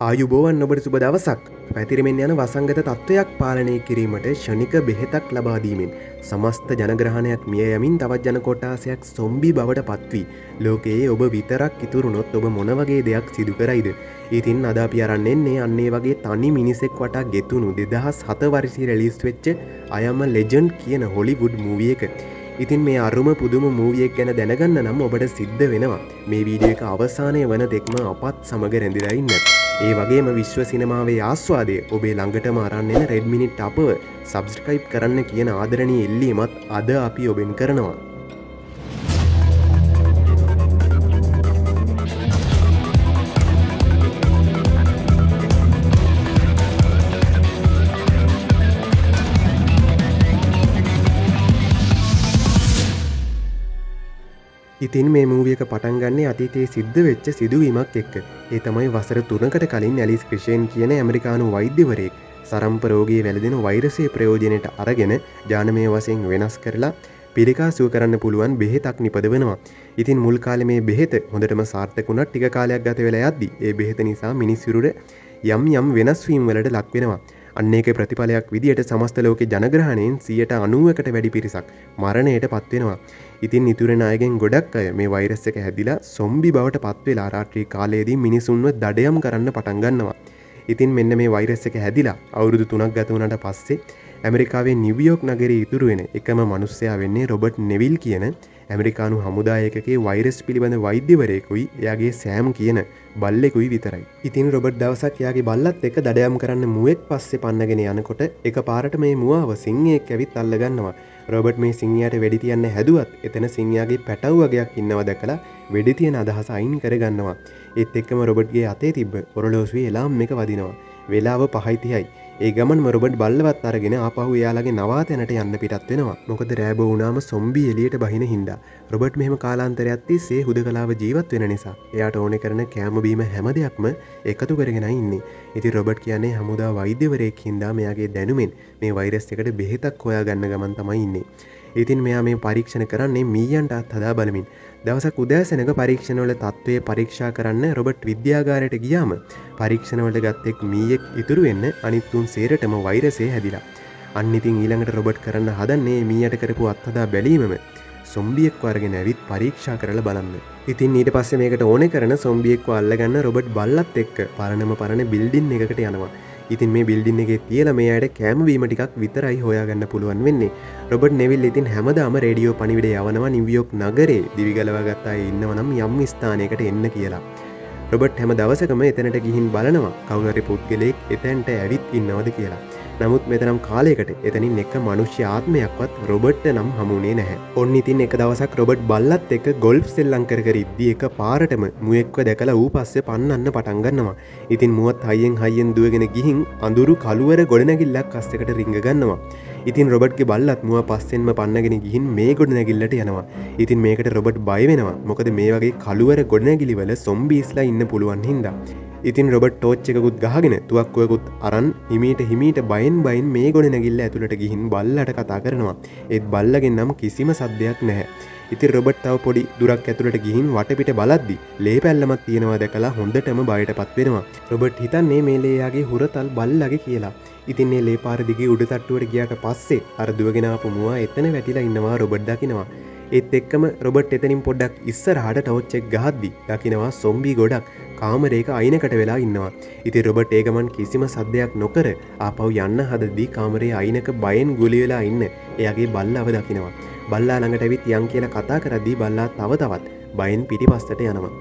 ආයුබෝවන් ඔබට සුබ දවසක්. පැතිරෙමින් යන වසංගත තත්ත්වයක් පාලනය කිරීමට ෂණික බෙහෙතක් ලබා දීමෙන් සමස්ත ජනග්‍රහණයක් මිය යමින් තවත් ජන කොටාසයක් සොම්බි බවට පත්වී ලෝකයේ ඔබ විතරක් ඉතුරුනොත් ඔබ මොන වගේ දෙයක් සිදු කරයිද? ඉතින් අද අපි අරන් එන්නේ අන්නේ වගේ තනි මිනිසෙක් වටා ගෙතුණු 2007 වර්ෂයේ රිලීස් වෙච්ච I am a legend කියන හොලිවුඩ් මූවි එක. ඉතින් මේ අරුම පුදුම මූවි එක ගැන දැනගන්න නම් ඔබට සිද්ධ වෙනවා මේ වීඩියෝ එක අවසානය වන තෙක්ම අපත් සමග රැඳිලා ඉන්න. ඒ වගේම විශ්ව සිනමාවේ ආස්වාදය ඔබේ ළඟටම අරන් එන රෙඩ් මිනිට් අපව සබ්ස්ක්‍රයිබ් කරන්න කියන ආදරණීය ඉල්ලීමත් අද අපි ඔබෙන් කරනවා. ඉතින් මේ මූවි එක පටන් ගන්නේ අතීතයේ සිද්ධ වෙච්ච සිදුවීමක් එක්ක. ඒ තමයි වසර 3කට කලින් ඇලිස් ක්‍රිෂෙන් කියන ඇමරිකානු වෛද්‍යවරයෙක් සරම්ප රෝගයේ වැළඳෙන වෛරසයේ ප්‍රයෝජනයට අරගෙන ජානමය වශයෙන් වෙනස් කරලා පිළිකා සුව කරන්න පුළුවන් බෙහෙතක් නිපදවනවා. ඉතින් මුල් කාලේ මේ බෙහෙත හොඳටම සාර්ථක වුණා. ටික කාලයක් ගත වෙලා යද්දි ඒ බෙහෙත නිසා මිනිස්සුන්ට යම් වෙනස් වීම් වලට ලක් වෙනවා. අන්න ඒකේ ප්‍රතිඵලයක් විදියට සමස්ත ලෝකේ ජනග්‍රහණයෙන් 90%කට වැඩි පිරිසක් මරණයට පත් වෙනවා. ඉතින් ඉතුරුන අයගෙන් ගොඩක් අය මේ වෛරස් එක හැදිලා සොම්බි බවට පත් වෙලා රාත්‍රී කාලයේදී මිනිසුන්ව දඩයම් කරන්න පටන් ගන්නවා. ඉතින් මෙන්න මේ වෛරස් එක හැදිලා අවුරුදු 3ක් ගත වුණාට පස්සේ ඇමරිකාවේ නිව්යෝර්ක් නගරයේ ඉතුරු වෙන එකම මිනිසයා වෙන්නේ රොබර්ට් නෙවිල් කියන ඇමරිකානු හමුදායකගේ වෛරස් පිළිබඳ වෛද්‍යවරයෙකුයි එයාගේ සෑම් කියන බල්ලෙකුයි විතරයි. ඉතින් රොබර්ට් දවසක් එයාගේ බල්ලත් එක්ක දඩයම් කරන්න මුවෙක් පස්සේ පන්නගෙන යනකොට එකපාරට මේ මුවාව සිංහයෙක් ඇවිත් අල්ල ගන්නවා. රොබර්ට් මේ සිංහයාට වෙඩි තියන්න හැදුවත් එතන සිංහයාගේ පැටව් වගේක් ඉන්නවා දැකලා වෙඩි තියන අදහස අයින් කරගන්නවා. ඒත් එක්කම රොබර්ට්ගේ අතේ තිබ්බ ඔරලෝසුවේ එලාම් එක වදිනවා. වෙලාව 5:30යි. ඒ ගමන්ම රොබර්ට් බල්ලවත් අරගෙන ආපහු එයාලගේ නවාතැනට යන්න පිටත් වෙනවා. මොකද රෑබෝ වුණාම සොම්බි එළියට බහින හින්දා. රොබර්ට් මෙහෙම කාලාන්තරයක් තිස්සේ හුදකලාව ජීවත් වෙන නිසා එයාට ඕනේ කරන කෑම බීම හැම දෙයක්ම එකතු කරගෙනයි ඉන්නේ. ඉතින් රොබර්ට් කියන්නේ හමුදා වෛද්‍යවරයෙක් හින්දා මෙයාගේ දැනුමෙන් මේ වෛරස් එකට බෙහෙතක් හොයාගන්න ගමන් තමයි ඉන්නේ. ඉතින් මෙයා මේ පරීක්ෂණ කරන්නේ මීයන්ටත් හදා බලමින්. දවසක් උදෑසනක පරීක්ෂණවල තත්ත්වය පරීක්ෂා කරන්න රොබර්ට් විද්‍යාගාරයට ගියාම පරීක්ෂණවලට ගත්තෙක් මීයෙක් ඉතුරු වෙන්න අනිත් තුන් සේරටම වෛරසය හැදිලා. අන්න ඉතින් ඊළඟට රොබර්ට් කරන්න හදන්නේ මීයට කරපු අත්හදා බැලීමම සොම්බියෙක්ව අරගෙන ඇවිත් පරීක්ෂා කරලා බලන්න. ඉතින් ඊට පස්සේ මේකට ඕනේ කරන සොම්බියෙක්ව අල්ලගන්න රොබර්ට් බල්ලත් එක්ක පරණ බිල්ඩින් එකකට යනවා. ඉතින් මේ බිල්ඩින් එකේ තියලා මේ අයට කෑම බීම ටිකක් විතරයි හොයාගන්න පුළුවන් වෙන්නේ. රොබර්ට් නෙවිල් ඉතින් හැමදාම රේඩියෝ පණිවිඩය යවනවා නිව්යෝර්ක් නගරේ දිවිගලවා ගත්ත අය ඉන්නවනම් යම් ස්ථානයකට එන්න කියලා. රොබර්ට් හැම දවසකම එතනට ගිහින් බලනවා කවුරු හරි පුද්ගලයෙක් එතනට ඇවිත් ඉන්නවද කියලා. නමුත් මෙතරම් කාලයකට එතනින් එක මනුෂ්‍ය ආත්මයක්වත් රොබර්ට්ට නම් හමුුනේ නැහැ. ඔන්න ඉතින් එක දවසක් රොබර්ට් බල්ලත් එක්ක ගොල්ෆ් සෙල්ලම් කර ඉද්දී එක පාරටම මුවෙක්ව දැකලා ඌ පස්සේ පන්නන්න පටන් ගන්නවා. ඉතින් මුවත් හයියෙන් දුවගෙන ගිහින් අඳුරු කළුවර ගොඩනැගිල්ලක් අස්සකට රිංග ගන්නවා. ඉතින් රොබර්ට්ගේ බල්ලත් මුව පස්සෙන්ම පන්නගෙන ගිහින් මේ ගොඩනැගිල්ලට යනවා. ඉතින් මේකට රොබර්ට් බය වෙනවා. මොකද මේ වගේ කළුවර ගොඩනැගිලි වල සොම්බීස්ලා ඉන්න පුළුවන් හින්දා. ඉතින් රොබර්ට් ටෝච් එකකුත් ගහගෙන තුවක්කුවකුත් අරන් හිමීට බයෙන් මේ ගොඩනැගිල්ල ඇතුළට ගිහින් බල්ලට කතා කරනවා. ඒත් බල්ලගෙන් නම් කිසිම සද්දයක් නැහැ. ඉතින් රොබර්ට් තව පොඩි දුරක් ඇතුළට ගිහින් වටපිට බලද්දි ලේ පැල්ලමක් තියෙනවා දැකලා හොඳටම බයටපත් වෙනවා. රොබර්ට් හිතන්නේ මේ ලේයාගේ හුරතල් බල්ලගේ කියලා. ඉතින් මේ ලේ පාර දිගේ උඩ තට්ටුවට ගියාට පස්සේ අර දුවගෙන ආපු මුවා එතන වැටිලා ඉන්නවා රොබර්ට් දකිනවා. ඒත් එක්කම රොබර්ට් එතනින් පොඩ්ඩක් ඉස්සරහට ටෝච් එක ගහද්දි දකිනවා සොම්බි ගොඩක් කාමරයක අයිනකට වෙලා ඉන්නවා. ඉතින් රොබර්ට් ඒ ගමන් කිසිම සද්දයක් නොකර ආපහු යන්න හදද්දී කාමරයේ අයිනක බයෙන් ගුලි වෙලා ඉන්න එයාගේ බල්ලව දකිනවා. බල්ලා ළඟට ඇවිත් යන් කියලා කතා කරද්දී බල්ලා තවත් බයෙන් පිටිපස්සට යනවා.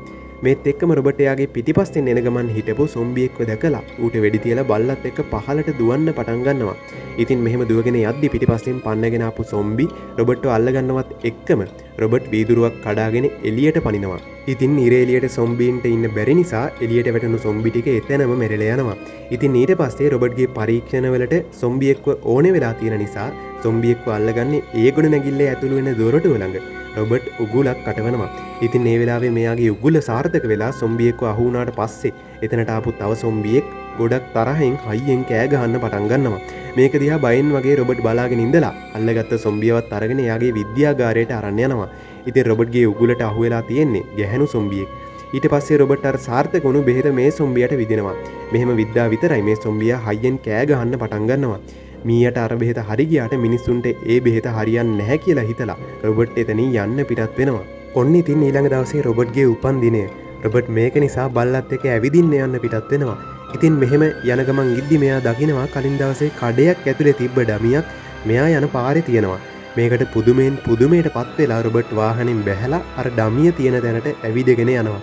මේත් එක්කම රොබර්ට් එයාගේ පිටිපස්සෙන් එන ගමන් හිටපු සොම්බියෙක්ව දැකලා ඌට වෙඩි තියලා බල්ලත් එක්ක පහළට දුවන්න පටන් ගන්නවා. ඉතින් මෙහෙම දුවගෙන යද්දි පිටිපස්සෙන් පන්නගෙන ආපු සොම්බි රොබර්ට්ව අල්ලගන්නවත් එක්කම රොබර්ට් වීදුරුවක් කඩාගෙන එළියට පනිනවා. ඉතින් ඉර එළියට සොම්බීන්ට ඉන්න බැරි නිසා එළියට වැටුණු සොම්බි ටික එතනම මැරෙලා යනවා. ඉතින් ඊට පස්සේ රොබර්ට්ගේ පරීක්ෂණවලට සොම්බියෙක්ව ඕනේ වෙලා තියෙන නිසා සොම්බියෙක්ව අල්ලගන්නේ ඒ ගොඩනැගිල්ලේ ඇතුළු වෙන දොරටුව ළඟ රොබර්ට් උගුලක් කටවනවා. ඉතින් මේ වෙලාවේ මෙයාගේ උගුල සාර්ථක වෙලා සොම්බියෙක්ව අහු වුණාට පස්සේ එතනට ආපු තව සොම්බියෙක් ගොඩක් තරහෙන් හයියෙන් කෑ ගහන්න පටන් ගන්නවා. මේක දිහා බයෙන් වගේ රොබර්ට් බලාගෙන ඉඳලා අල්ලගත්ත සොම්බියවත් අරගෙන එයාගේ විද්‍යාගාරයට අරන් යනවා. ඉතින් රොබර්ට්ගේ උගුලට අහු වෙලා තියෙන්නේ ගැහැණු සොම්බියෙක්. ඊට පස්සේ රොබර්ට් අර සාර්ථක වුණු බෙහෙත මේ සොම්බියට විදිනවා. මෙහෙම විද්දා විතරයි මේ සොම්බියා හයියෙන් කෑ ගහන්න පටන් ගන්නවා. මීයට අර බෙහෙත හරි ගියාට මිනිස්සුන්ට ඒ බෙහෙත හරියන්නේ නැහැ කියලා හිතලා රොබර්ට් එතනින් යන්න පිටත් වෙනවා. ඔන්න ඉතින් ඊළඟ දවසේ රොබර්ට්ගේ උපන් දිනය. රොබර්ට් මේක නිසා බල්ලත් එක්ක ඇවිදින්න යන්න පිටත් වෙනවා. ඉතින් මෙහෙම යන ගමන් ඉද්දි මෙයා දකිනවා කලින් දවසේ කඩයක් ඇතුලේ තිබ්බ ඩමියක් මෙයා යන පාරේ තියෙනවා. මේකට පුදුමෙන් පුදුමයටපත් වෙලා රොබර්ට් වාහනෙන් බැහැලා අර ඩමිය තියෙන තැනට ඇවිදගෙන යනවා.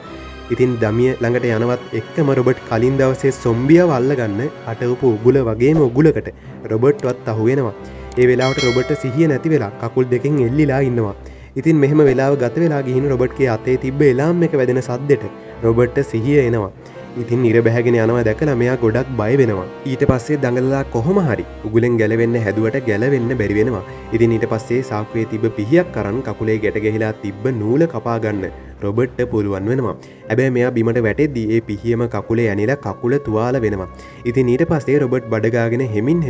ඉතින් ඩමිය ළඟට යනවත් එක්කම රොබර්ට් කලින් දවසේ සොම්බියව අල්ලගන්න අටවපු උගුල වගේම උගුලකට රොබර්ට්වත් අහු වෙනවා. ඒ වෙලාවට රොබර්ට් සිහිය නැති වෙලා කකුල් දෙකෙන් එල්ලිලා ඉන්නවා. ඉතින් මෙහෙම වෙලාව ගත වෙලා ගිහින් රොබර්ට්ගේ අතේ තිබ්බ එලාම් එක වැදෙන සද්දෙට රොබර්ට්ට සිහිය එනවා. ඉතින් ඉර බැහැගෙන යනවා දැකලා මෙයා ගොඩක් බය වෙනවා. ඊට පස්සේ දඟලලා කොහොම හරි උගුලෙන් ගැලවෙන්න හැදුවට ගැලවෙන්න බැරි වෙනවා. ඉතින් ඊට පස්සේ සාක්කුවේ තිබ්බ පිහියක් අරන් කකුලේ ගැට ගැහිලා තිබ්බ නූල කපා ගන්න රොබර්ට්ට පුළුවන් වෙනවා. හැබැයි මෙයා බිමට වැටෙද්දී ඒ පිහියම කකුලේ ඇනිලා කකුල තුවාල වෙනවා. ඉතින් ඊට පස්සේ රොබර්ට් බඩගාගෙන හෙමින්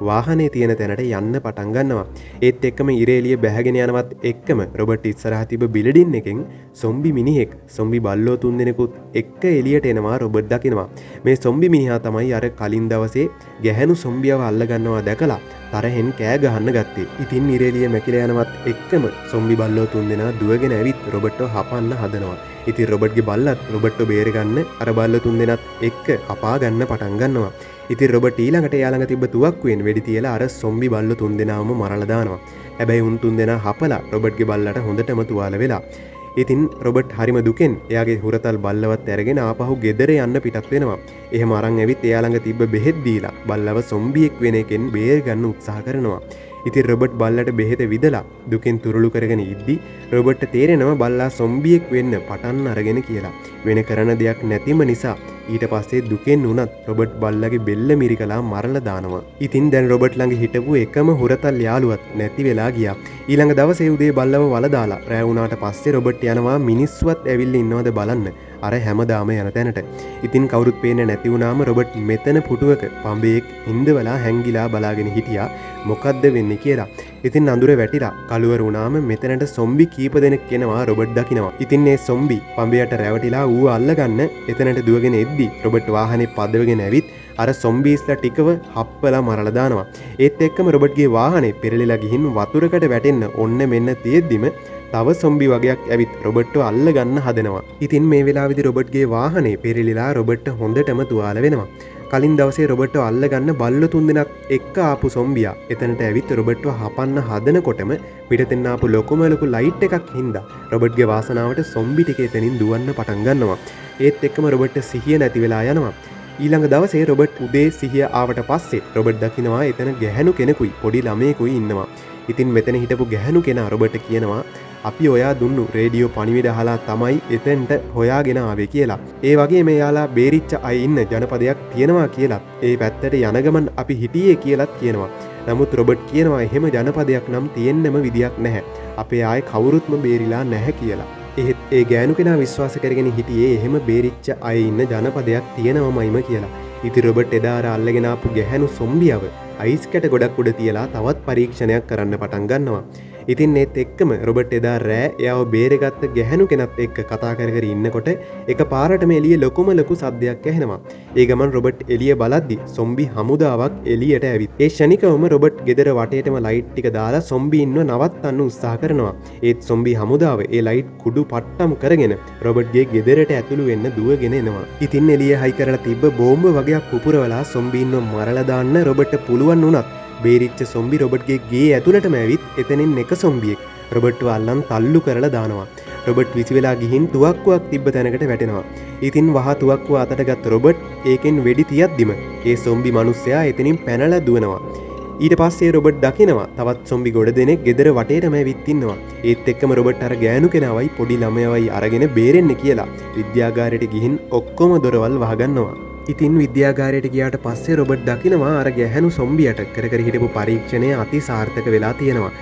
වාහනේ තියෙන තැනට යන්න පටන් ගන්නවා. ඒත් එක්කම ඉරේලිය බැහැගෙන යනවත් එක්කම රොබර්ට් ඉස්සරහා තිබ්බ බිල්ඩින් එකෙන් සොම්බි මිනිහෙක් සොම්බි බල්ලෝ තුන්දෙනෙකුත් එක්ක එළියට එනවා රොබර්ට් දකිනවා. මේ සොම්බි මිනිහා තමයි අර කලින් දවසේ ගැහැණු සොම්බියව අල්ල ගන්නවා දැකලා තරහෙන් කෑ ගහන්න ගත්තේ. ඉතින් ඉරේලිය මැකිලා යනවත් එක්කම සොම්බි බල්ලෝ තුන්දෙනා දුවගෙන ඇවිත් රොබර්ට්ව හපන්න හදනවා. ඉතින් රොබර්ට්ගේ බල්ලත් රොබර්ට්ව බේරගන්න අර බල්ලෝ තුන්දෙනාත් එක්ක කපා ගන්න පටන් ගන්නවා. ඉතින් රොබර්ට් ඊළඟට යාළඟ තිබ්බ තුවක්කුවෙන් වෙඩි තියලා අර සොම්බි බල්ලෝ තුන්දෙනාම මරලා දානවා. හැබැයි උන් තුන්දෙනා හපලා රොබර්ට්ගේ බල්ලට හොඳටම තුවාල වෙලා. ඉතින් රොබර්ට් හරිම දුකෙන් එයාගේ හුරතල් බල්ලවත් අරගෙන ආපහු ගෙදර යන්න පිටත් වෙනවා. එහෙම අරන් ඇවිත් එයා ළඟ තිබ්බ බෙහෙත් දීලා බල්ලව සොම්බියෙක් වෙන එකෙන් බේර ගන්න උත්සාහ කරනවා. ඉතින් රොබර්ට් බල්ලට බෙහෙත විදලා දුකෙන් තුරුළු කරගෙන ඉද්දි රොබර්ට්ට තේරෙනවා බල්ලා සොම්බියෙක් වෙන්න පටන් අරගෙන කියලා. වෙන කරන දෙයක් නැතිම නිසා ඊට පස්සේ දුකෙන් උනත් රොබර්ට් බල්ලගේ බෙල්ල මිරිකලා මරලා දානවා. ඉතින් දැන් රොබර්ට් ළඟ හිටපු එකම හුරතල් යාළුවත් නැති වෙලා ගියා. ඊළඟ දවසේ උදේ බල්ලව වල දාලා රෑ වුණාට පස්සේ රොබර්ට් යනවා මිනිස්සුවත් ඇවිල්ලා ඉන්නවද බලන්න අර හැමදාම යන තැනට. ඉතින් කවුරුත් පේන්නේ නැති වුණාම රොබර්ට් මෙතන පුටුවක පඹේක් ඉඳවලා හැංගිලා බලාගෙන හිටියා මොකද්ද වෙන්නේ කියලා. ඉතින් අඳුර වැටිලා කළුවර වුණාම මෙතනට සොම්බි කීප දෙනෙක් එනවා රොබර්ට් දකිනවා. ඉතින් මේ සොම්බි පඹයට රැවටිලා ඌව අල්ලගන්න එතනට දුවගෙන එද්දි රොබර්ට් වාහනේ පදවගෙන ඇවිත් අර සොම්බීස්ලා ටිකව හප්පලා මරලා දානවා. ඒත් එක්කම රොබර්ට්ගේ වාහනේ පෙරලිලා ගිහින් වතුරකට වැටෙන්න ඔන්න මෙන්න තියෙද්දිම තව සොම්බි වගේක් ඇවිත් රොබර්ට්ව අල්ල ගන්න හදනවා. ඉතින් මේ වෙලාවේදී රොබර්ට්ගේ වාහනේ පෙරලිලා රොබර්ට් හොඳටම තුවාල වෙනවා. කලින් දවසේ රොබර්ට්ව අල්ල ගන්න බල්ලෝ තුන්දෙනාත් එක්ක ආපු සොම්බියා එතනට ඇවිත් රොබර්ට්ව හපන්න හදනකොටම පිටතෙන් ආපු ලොකුම ලොකු ලයිට් එකක් හින්දා රොබර්ට්ගේ වාසනාවට සොම්බි ටික එතනින් දුවන්න පටන් ගන්නවා. ඒත් එක්කම රොබර්ට් සිහිය නැති වෙලා යනවා. ඊළඟ දවසේ රොබර්ට් උදේ සිහිය ආවට පස්සේ රොබර්ට් දකිනවා එතන ගැහැණු කෙනෙකුයි පොඩි ළමයෙකුයි ඉන්නවා. ඉතින් මෙතන හිටපු ගැහැණු කෙනා රොබර්ට් කියනවා අපි ඔයා දුන්නු රේඩියෝ පණිවිඩ අහලා තමයි එතෙන්ට හොයාගෙන ආවේ කියලා. ඒ වගේම එයාලා බේරිච්ච අය ඉන්න ජනපදයක් තියෙනවා කියලා. ඒ පැත්තට යන ගමන් අපි හිටියේ කියලාත් කියනවා. නමුත් රොබර්ට් කියනවා එහෙම ජනපදයක් නම් තියෙන්නම විදියක් නැහැ. අපේ ආයේ කවුරුත්ම බේරිලා නැහැ කියලා. එහෙත් ඒ ගෑනු කෙනා විශ්වාස කරගෙන හිටියේ එහෙම බේරිච්ච අය ඉන්න ජනපදයක් තියෙනවමයිම කියලා. ඉතින් රොබර්ට් එදා අර අල්ලගෙන ආපු ගැහැණු සොම්බියව අයිස් කැට ගොඩක් උඩ තියලා තවත් පරීක්ෂණයක් කරන්න පටන් ගන්නවා. ඉතින් ඒත් එක්කම රොබර්ට් එදා රෑ එයාව බේරගත්ත ගැහැණු කෙනත් එක්ක කතා කර කර ඉන්නකොට එකපාරටම එළිය ලොකුම ලොකු සද්දයක් ඇහෙනවා. ඒ ගමන් රොබර්ට් එළිය බලද්දි සොම්බි හමුදාවක් එළියට ඇවිත්. ඒ ෂණිකවම රොබර්ට් ගෙදර වටේටම ලයිට් ටික දාලා සොම්බීන්ව නවත්තන්න උත්සාහ කරනවා. ඒත් සොම්බි හමුදාව ඒ ලයිට් කුඩු පට්ටම් කරගෙන රොබර්ට්ගේ ගෙදරට ඇතුළු වෙන්න දුවගෙන එනවා. ඉතින් එළිය හයි කරලා තිබ්බ බෝම්බ වගේක් පුපුරවලා සොම්බීන්ව මරලා දාන්න රොබර්ට්ට පුළුවන් වුණත් බේරිච්ච සොම්බි රොබර්ට්ගේ ගේ ඇතුළටම ඇවිත් එතනින් එක සොම්බියෙක් රොබර්ට්ව අල්ලන් තල්ලු කරලා දානවා. රොබර්ට් විසි වෙලා ගිහින් තුවක්කුවක් තිබ්බ තැනකට වැටෙනවා. ඉතින් වහ තුවක්කුව අතට ගත්ත රොබර්ට් ඒකෙන් වෙඩි තියද්දිම ඒ සොම්බි මිනිස්සයා එතනින් පැනලා දුවනවා. ඊට පස්සේ රොබර්ට් දකිනවා තවත් සොම්බි ගොඩ දෙනෙක් ගෙදර වටේටම ඇවිත් ඉන්නවා. ඒත් එක්කම රොබර්ට් අර ගෑනු කෙනාවයි පොඩි ළමයාවයි අරගෙන බේරෙන්න කියලා විද්‍යාගාරයට ගිහින් ඔක්කොම දොරවල් වහගන්නවා. ඉතින් විද්‍යාගාරයට ගියාට පස්සේ රොබර්ට් දකිනවා අර ගැහැණු සොම්බියට කර කර හිටපු පරීක්ෂණය අති සාර්ථක වෙලා තියෙනවා.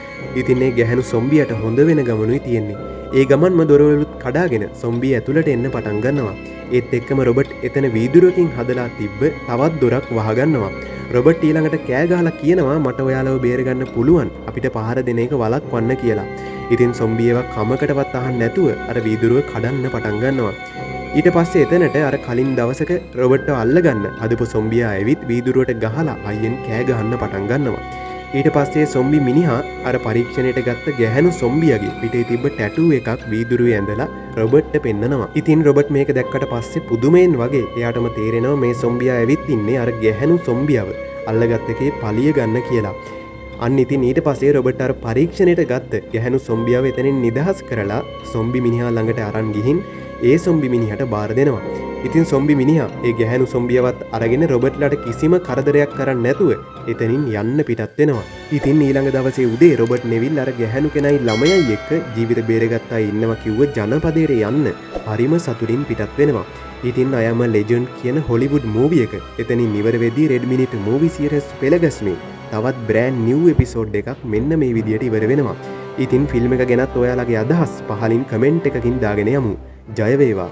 ඉතින් මේ ගැහැණු සොම්බියට හොඳ වෙන ගමනුයි තියෙන්නේ. ඒ ගමන්ම දොරවලුත් කඩාගෙන සොම්බිය ඇතුළට එන්න පටන් ගන්නවා. ඒත් එක්කම රොබර්ට් එතන වීදුරුවකින් හදලා තිබ්බ තවත් දොරක් වහගන්නවා. රොබර්ට් ඊළඟට කෑ ගහලා කියනවා මට ඔයාලව බේරගන්න පුළුවන් අපිට පහර දෙන එක වළක්වන්න කියලා. ඉතින් සොම්බියව කමකටවත් අහන්න නැතුව අර වීදුරුව කඩන්න පටන් ගන්නවා. ඊට පස්සේ එතනට අර කලින් දවසක රොබර්ට්ව අල්ලගන්න හදපු සොම්බියා ඇවිත් වීදුරුවට ගහලා අයියෙන් කෑ ගහන්න පටන් ගන්නවා. ඊට පස්සේ සොම්බි මිනිහා අර පරීක්ෂණයට ගත්ත ගැහැණු සොම්බියගේ පිටේ තිබ්බ ටැටූ එකක් වීදුරුවේ ඇඳලා රොබර්ට්ට පෙන්නනවා. ඉතින් රොබර්ට් මේක දැක්කට පස්සේ පුදුමයෙන් වගේ එයාටම තේරෙනවා මේ සොම්බියා ඇවිත් ඉන්නේ අර ගැහැණු සොම්බියව අල්ලගත්ත එකේ පලිය ගන්න කියලා. අන්න ඉතින් ඊට පස්සේ රොබර්ට් අර පරීක්ෂණයට ගත්ත ගැහැණු සොම්බියව එතනින් නිදහස් කරලා සොම්බි මිනිහා ළඟට අරන් ගිහින් ඒ සොම්බි මිනිහට බාර දෙනවා. ඉතින් සොම්බි මිනිහා ඒ ගැහැණු සොම්බියවත් අරගෙන රොබර්ට්ලාට කිසිම කරදරයක් කරන්නේ නැතුව එතනින් යන්න පිටත් වෙනවා. ඉතින් ඊළඟ දවසේ උදේ රොබර්ට් නෙවිල් අර ගැහැණු කෙනයි ළමයයි එක්ක ජීවිත බේරගත්ත අය ඉන්නවා කිව්ව ජනපදයට යන්න හරිම සතුටින් පිටත් වෙනවා. ඉතින් I am a legend කියන හොලිවුඩ් මූවි එක එතනින් ඉවර වෙද්දී Red Minute movie series පෙළගැස්මේ තවත් brand new episode එකක් මෙන්න මේ විදියට ඉවර වෙනවා. ඉතින් ෆිල්ම් එක ගැනත් ඔයාලගේ අදහස් පහලින් කමෙන්ට් එකකින් දාගෙන යමු. ජය වේවා.